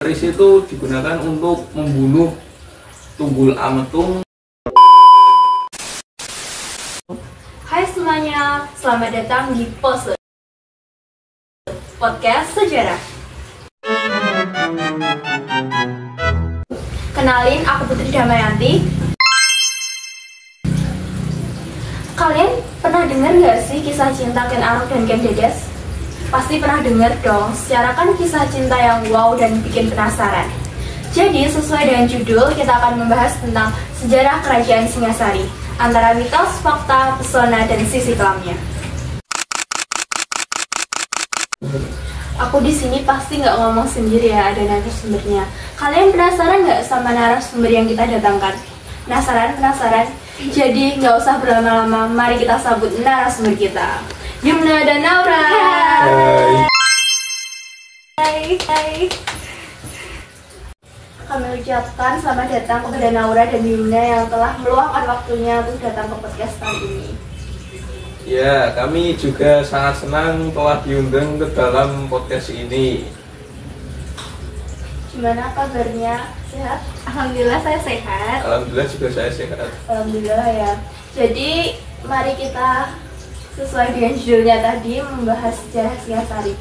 Keris itu digunakan untuk membunuh Tunggul Ametung. Hai semuanya, selamat datang di Pose Podcast Sejarah. Kenalin, aku Putri Damayanti. Kalian pernah dengar gak sih kisah cinta Ken Arok dan Ken Dedes? Pasti pernah dengar dong, secara kan kisah cinta yang wow dan bikin penasaran. Jadi sesuai dengan judul, kita akan membahas tentang sejarah kerajaan Singasari, antara mitos, fakta, pesona, dan sisi kelamnya. Aku di sini pasti nggak ngomong sendiri ya, ada narasumbernya. Kalian penasaran nggak sama narasumber yang kita datangkan? Penasaran? Jadi nggak usah berlama-lama, mari kita sambut narasumber kita, Yumna dan Naura. Hai. Kami ucapkan selamat datang kepada Naura dan Yumna yang telah meluangkan waktunya untuk datang ke podcast kali ini. Ya, kami juga sangat senang telah diundang ke dalam podcast ini. Gimana kabarnya? Sehat? Alhamdulillah saya sehat. Alhamdulillah juga saya sehat. Alhamdulillah ya. Jadi mari kita sesuai dengan judulnya tadi membahas sejarah Singasari.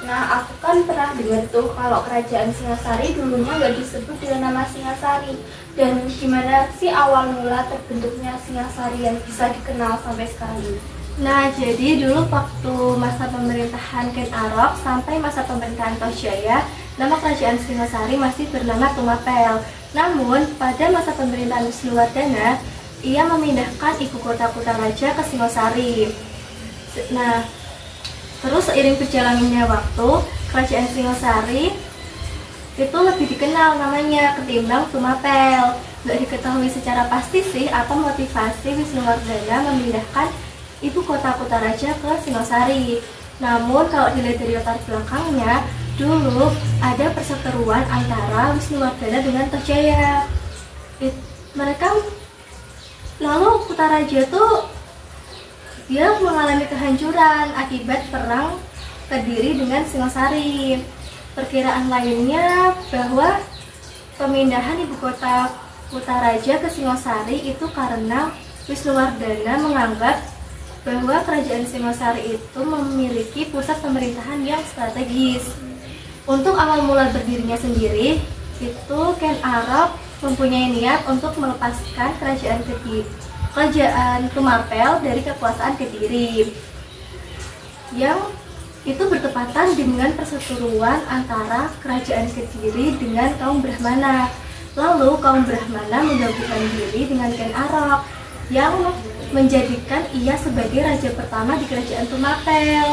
Nah, aku kan pernah dengar tuh kalau kerajaan Singasari dulunya nggak disebut dengan nama Singasari. Dan gimana sih awal mula terbentuknya Singasari yang bisa dikenal sampai sekarang ini? Nah, jadi dulu waktu masa pemerintahan Ken Arok sampai masa pemerintahan Tohjaya, nama kerajaan Singasari masih bernama Tumapel. Namun, pada masa pemerintahan Wisnuwardana, ia memindahkan ibu kota Kutaraja ke Singosari. Nah, terus seiring berjalannya waktu, kerajaan Singosari itu lebih dikenal namanya ketimbang Tumapel. Nggak diketahui secara pasti sih apa motivasi Wisnuwardana memindahkan ibu kota Kutaraja ke Singosari. Namun kalau dilihat dari latar belakangnya, dulu ada perseteruan antara Wisnuwardana dengan Tohjaya. Lalu Kutaraja tuh dia mengalami kehancuran akibat perang Kediri dengan Singosari. Perkiraan lainnya bahwa pemindahan ibu kota Kutaraja ke Singosari itu karena Wisnuwardana menganggap bahwa kerajaan Singosari itu memiliki pusat pemerintahan yang strategis. Untuk awal mula berdirinya sendiri, itu Ken Arok mempunyai niat untuk melepaskan kerajaan Tumapel dari kekuasaan Kediri, yang itu bertepatan dengan perseteruan antara kerajaan Kediri dengan kaum Brahmana. Lalu kaum Brahmana menggabungkan diri dengan Ken Arok yang menjadikan ia sebagai raja pertama di kerajaan Tumapel.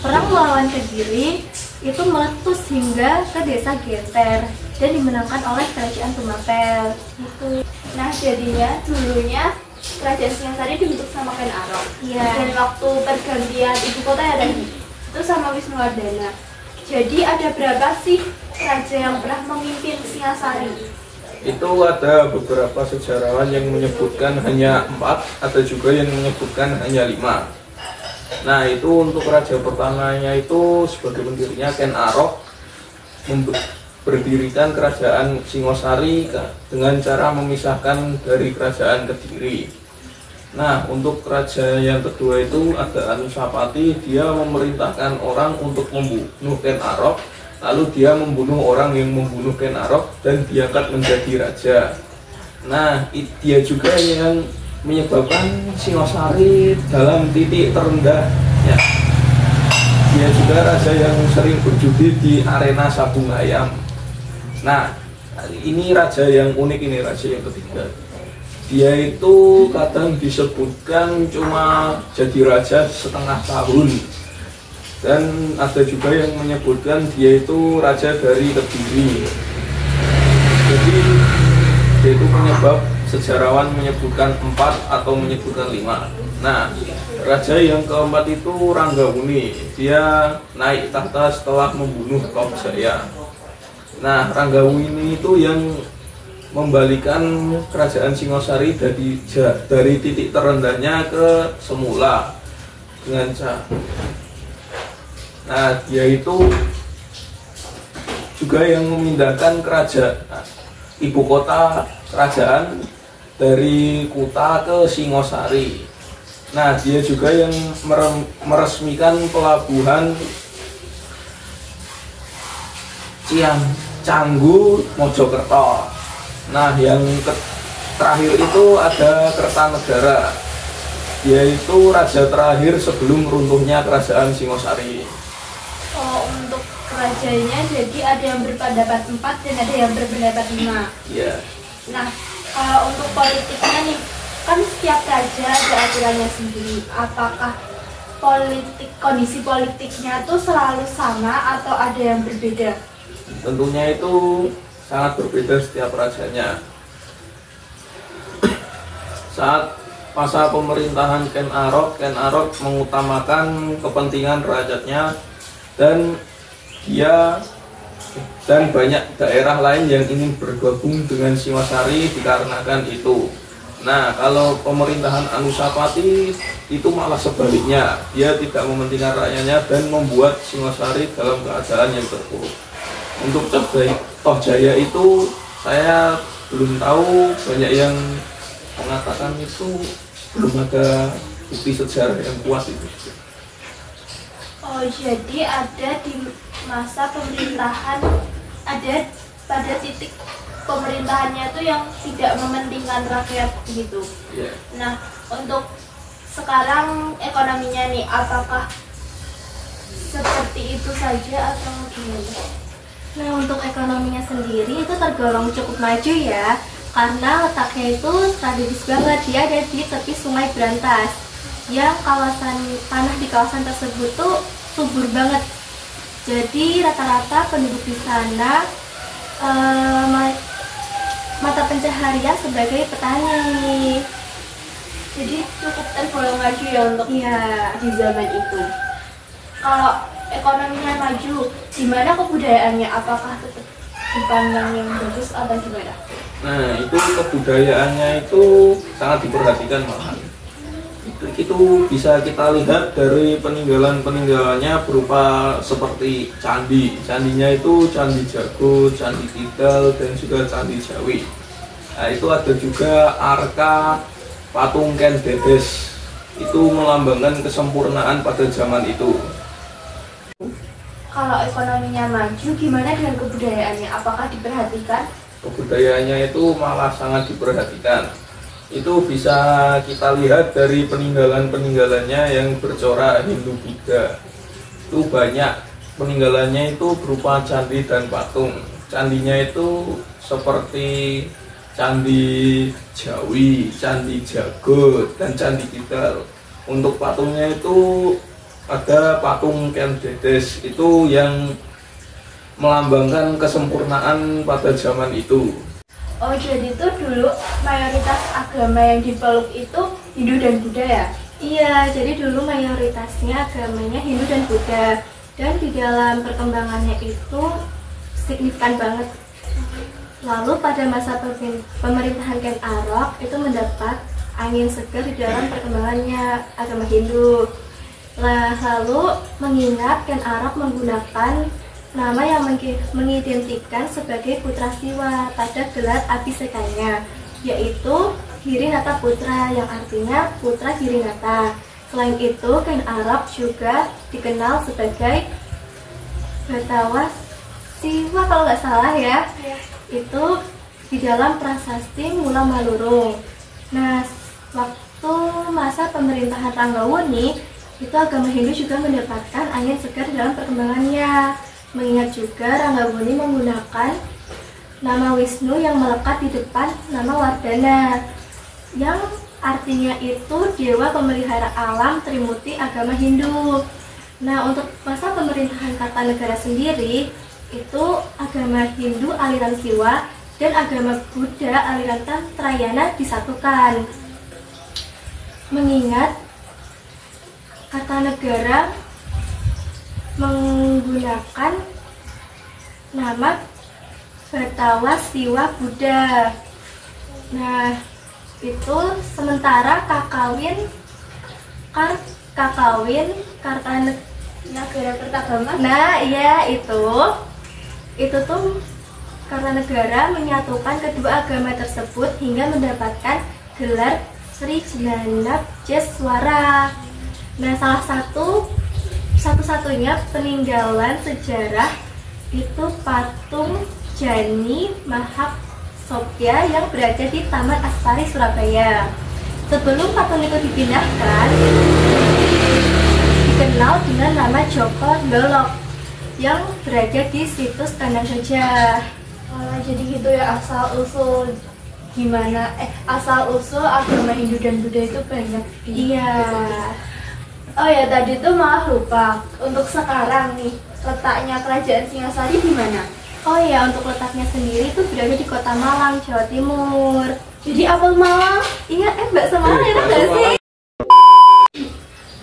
Perang melawan Kediri itu meletus hingga ke desa Genter dan dimenangkan oleh kerajaan Tumapel. Gitu. Nah, jadinya dulunya kerajaan Singasari dibentuk sama Ken Arok. Iya. Dan waktu pergantian ibu kota ya tadi itu sama Wisnuwardana. Jadi ada berapa sih raja yang pernah memimpin Singasari? Itu ada beberapa sejarawan yang menyebutkan hanya 4, ada juga yang menyebutkan hanya 5. Nah, itu untuk raja pertamanya itu sebagai pendirinya Ken Arok berdirikan kerajaan Singosari dengan cara memisahkan dari kerajaan Kediri. Nah, untuk raja yang kedua itu ada Anusapati. Dia memerintahkan orang untuk membunuh Ken Arok, lalu dia membunuh orang yang membunuh Ken Arok dan diangkat menjadi raja. Nah, dia juga yang menyebabkan Singosari dalam titik terendah ya. Dia juga raja yang sering berjudi di arena sabung ayam. Nah, ini raja yang unik, ini raja yang ketiga. Dia itu kadang disebutkan cuma jadi raja setengah tahun, dan ada juga yang menyebutkan dia itu raja dari Kediri. Jadi dia itu penyebab sejarawan menyebutkan 4 atau menyebutkan 5. Nah, raja yang keempat itu Ranggawuni. Dia naik tahta setelah membunuh Tohjaya. Nah, Ranggawuni itu yang membalikan kerajaan Singosari dari titik terendahnya ke semula dengan cara. Nah, dia itu juga yang memindahkan kerajaan ibu kota kerajaan dari Kuta ke Singosari. Nah, dia juga yang meresmikan pelabuhan Canggu Mojokerto. Nah, yang terakhir itu ada Kertanegara. Dia itu raja terakhir sebelum runtuhnya kerajaan Singosari. Oh, untuk kerajanya jadi ada yang berpendapat 4 dan ada yang berpendapat 5. Iya. Nah, kalau untuk politiknya nih, kan setiap raja ada aturannya sendiri. Apakah kondisi politiknya tuh selalu sama atau ada yang berbeda? Tentunya itu sangat berbeda setiap rajanya. Saat masa pemerintahan Ken Arok mengutamakan kepentingan rakyatnya dan banyak daerah lain yang ingin bergabung dengan Singosari dikarenakan itu. Nah, kalau pemerintahan Anusapati itu malah sebaliknya, dia tidak mementingkan rakyatnya dan membuat Singosari dalam keadaan yang terpuruk. Untuk Tohjaya itu saya belum tahu, banyak yang mengatakan itu belum ada bukti sejarah yang kuat itu. Oh, jadi ada di masa pemerintahan, ada pada titik pemerintahannya itu yang tidak mementingkan rakyat gitu. Yeah. Nah, untuk sekarang ekonominya nih, apakah seperti itu saja atau gimana? Nah, untuk ekonominya sendiri itu tergolong cukup maju ya, karena letaknya itu strategis banget. Dia ada di tepi Sungai Brantas, yang tanah di kawasan tersebut tuh subur banget. Jadi rata-rata penduduk di sana mata pencaharian sebagai petani. Jadi cukup tergolong maju ya untuk di zaman itu. Kalau ekonominya maju, gimana kebudayaannya? Apakah tetap dipandang yang bagus atau gimana? Nah, itu kebudayaannya itu sangat diperhatikan malahan. Itu bisa kita lihat dari peninggalannya berupa seperti candi. Candinya itu Candi Jago, Candi Kidal, dan juga Candi Jawi. Nah, itu ada juga arka patung Ken Dedes. Itu melambangkan kesempurnaan pada zaman itu. Kalau ekonominya maju, gimana dengan kebudayaannya? Apakah diperhatikan? Kebudayaannya itu malah sangat diperhatikan. Itu bisa kita lihat dari peninggalannya yang bercorak Hindu-Buddha. Itu banyak peninggalannya itu berupa candi dan patung. Candinya itu seperti Candi Jawi, Candi Jago, dan Candi Kidal. Untuk patungnya itu ada patung Ken Dedes, itu yang melambangkan kesempurnaan pada zaman itu. Oh, jadi itu dulu mayoritas agama yang dipeluk itu Hindu dan Buddha ya? Iya, jadi dulu mayoritasnya agamanya Hindu dan Buddha. Dan di dalam perkembangannya itu signifikan banget. Lalu pada masa pemerintahan Ken Arok itu mendapat angin segar di dalam perkembangannya agama Hindu. Lalu mengingat Ken Arok menggunakan nama yang mengidentikan sebagai putra Siwa pada gelar Abhisekanya, yaitu Girinata Putra, yang artinya putra Girinata. Selain itu, Ken Arok juga dikenal sebagai Batawa Siwa kalau nggak salah ya. Itu di dalam prasasti Mula Malurung. Nah, waktu masa pemerintahan Ranggawuni, itu agama Hindu juga mendapatkan angin segar dalam perkembangannya. Mengingat juga Ranggawuni menggunakan nama Wisnu yang melekat di depan nama Wardana, yang artinya itu dewa pemelihara alam Trimuti agama Hindu. Nah, untuk masa pemerintahan Kartanegara sendiri, itu agama Hindu aliran Siwa dan agama Buddha aliran Tantrayana disatukan. Mengingat Kartanegara menggunakan nama Batawa Siwa Buddha. Nah, itu sementara Kakawin Kartanegara Nagara Kertagama. Nah, iya Itu tuh karena negara menyatukan kedua agama tersebut hingga mendapatkan gelar Sri Jelanap Jeswara. Nah, satu-satunya peninggalan sejarah itu patung Jani Mahapsopya yang berada di Taman Aspari, Surabaya. Sebelum patung itu dipindahkan, dikenal dengan nama Joko Dolok yang berada di situs Kandang Gajah. Jadi gitu ya asal usul agama Hindu dan Buddha itu banyak di Iya. Oh ya, tadi tuh malah lupa. Untuk sekarang nih, letaknya kerajaan Singasari di mana? Oh ya, untuk letaknya sendiri itu berada di Kota Malang, Jawa Timur. Jadi apel Malang. Iya, Mbak Semarang enak nggak sih?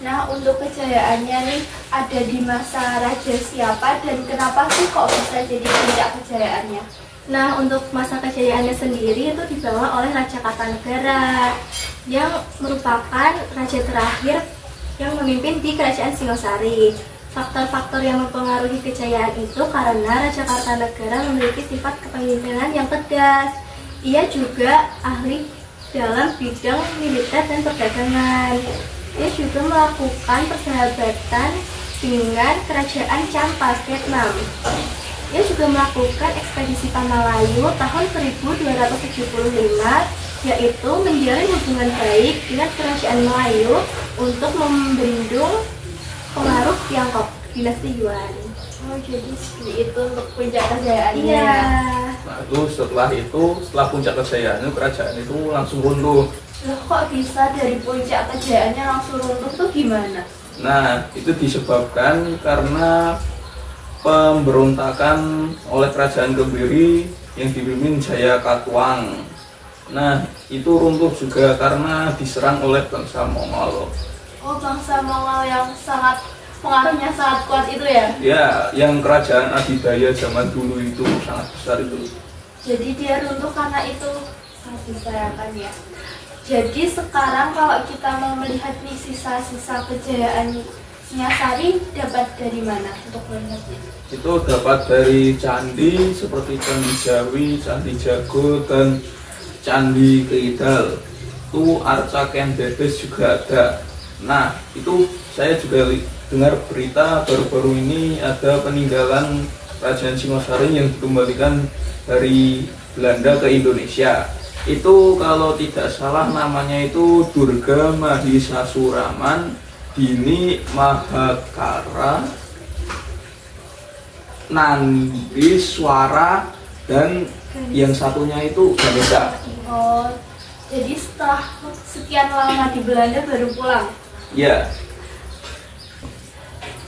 Nah, untuk kejayaannya nih ada di masa raja siapa dan kenapa sih kok bisa jadi puncak kejayaannya? Nah, untuk masa kejayaannya sendiri itu dibawa oleh Raja Kartanegara yang merupakan raja terakhir yang memimpin di Kerajaan Singosari. Faktor-faktor yang mempengaruhi kejayaan itu karena Raja Kartanegara memiliki sifat kepemimpinan yang tegas. Ia juga ahli dalam bidang militer dan perdagangan. Ia juga melakukan persahabatan dengan Kerajaan Champas, Vietnam. Ia juga melakukan ekspedisi Pamalayu tahun 1275, yaitu menjalin hubungan baik dengan Kerajaan Melayu untuk membendung pengaruh Tiongkok, dinasti Yuan. Oh, jadi seperti itu untuk puncak kejayaannya. Iya. Nah setelah puncak kejayaan kerajaan itu langsung runtuh. Loh, kok bisa dari puncak kejayaannya langsung runtuh tuh gimana? Nah, itu disebabkan karena pemberontakan oleh kerajaan Kebiri yang dipimpin Jaya Katuang. Nah, itu runtuh juga karena diserang oleh bangsa Mongol. Oh, bangsa Mongol yang pengaruhnya sangat kuat itu ya? Ya, yang kerajaan Adidaya zaman dulu itu sangat besar itu. Jadi dia runtuh karena itu, sangat disayangkan ya. Jadi sekarang kalau kita mau melihat nih sisa-sisa kejayaan Singasari dapat dari mana untuk melihatnya? Itu dapat dari candi seperti Candi Jawi, Candi Jago, dan Candi Keidal. Itu Arca Kendedes juga ada. Nah, itu saya juga dengar berita baru-baru ini ada peninggalan Kerajaan Singosari yang dikembalikan dari Belanda ke Indonesia. Itu kalau tidak salah namanya itu Durga Mahisasuraman Dini Mahakara Nangiswara dan yang satunya itu Ganesha. Oh, jadi setelah sekian lama di Belanda baru pulang? Ya.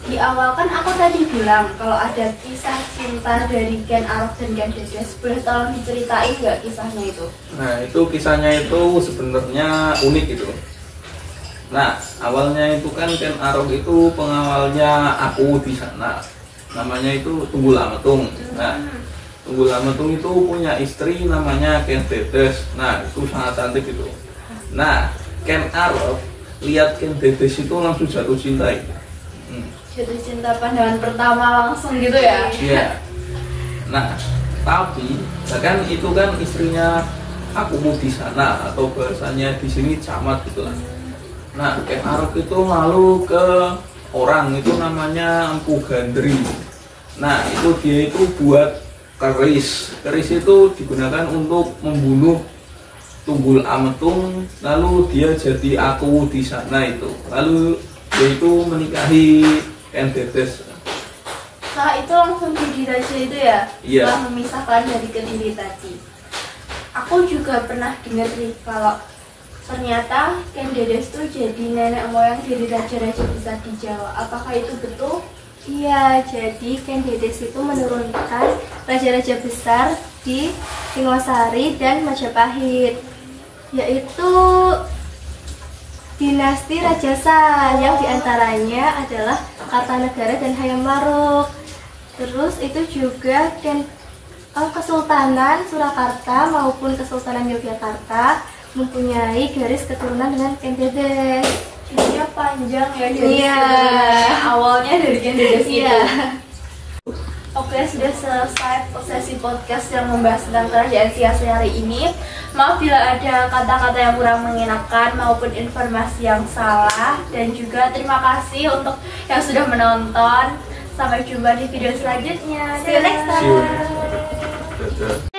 Di awal kan aku tadi bilang kalau ada kisah cinta dari Ken Arok dan Ken Dedes. Boleh tolong diceritain nggak kisahnya itu? Nah, itu kisahnya itu sebenarnya unik itu. Nah, awalnya itu kan Ken Arok itu pengawalnya aku di sana. Namanya itu Tunggul Ametung. Nah, Tunggul Ametung itu punya istri namanya Ken Dedes. Nah, itu sangat cantik itu. Nah, Ken Arok lihat Ken Dedes itu langsung jatuh cinta itu. Jatuh cinta pandangan pertama langsung gitu ya? Iya. Nah, tapi kan itu kan istrinya aku mau di sana atau bahasanya di sini camat gitu lah. Nah, Ken Arok itu lalu ke orang itu namanya Empu Gandri. Nah, itu dia itu buat keris. Keris itu digunakan untuk membunuh Tunggul Ametung, lalu dia jadi aku di sana itu. Lalu dia itu menikahi Ken Dedes. Nah, itu langsung jadi raja itu ya? Iya. Setelah memisahkan dari kediri tadi. Aku juga pernah dengar nih kalau ternyata Ken Dedes tuh jadi nenek moyang dari raja-raja besar di Jawa. Apakah itu betul? Iya, jadi Ken Dedes itu menurunkan raja-raja besar di Singosari dan Majapahit, yaitu dinasti Rajasa yang diantaranya adalah Kartanegara dan Hayam Maruk. Terus itu juga Kesultanan Surakarta maupun Kesultanan Yogyakarta mempunyai garis keturunan dengan Ken Dedes. Jadinya panjang ya dari Iya. awalnya dari Ken Dedes itu. Iya. Oke, sudah selesai sesi podcast yang membahas tentang kerajaan Singasari ini. Maaf bila ada kata-kata yang kurang mengenakan maupun informasi yang salah. Dan juga terima kasih untuk yang sudah menonton. Sampai jumpa di video selanjutnya. See you next time. Dadah.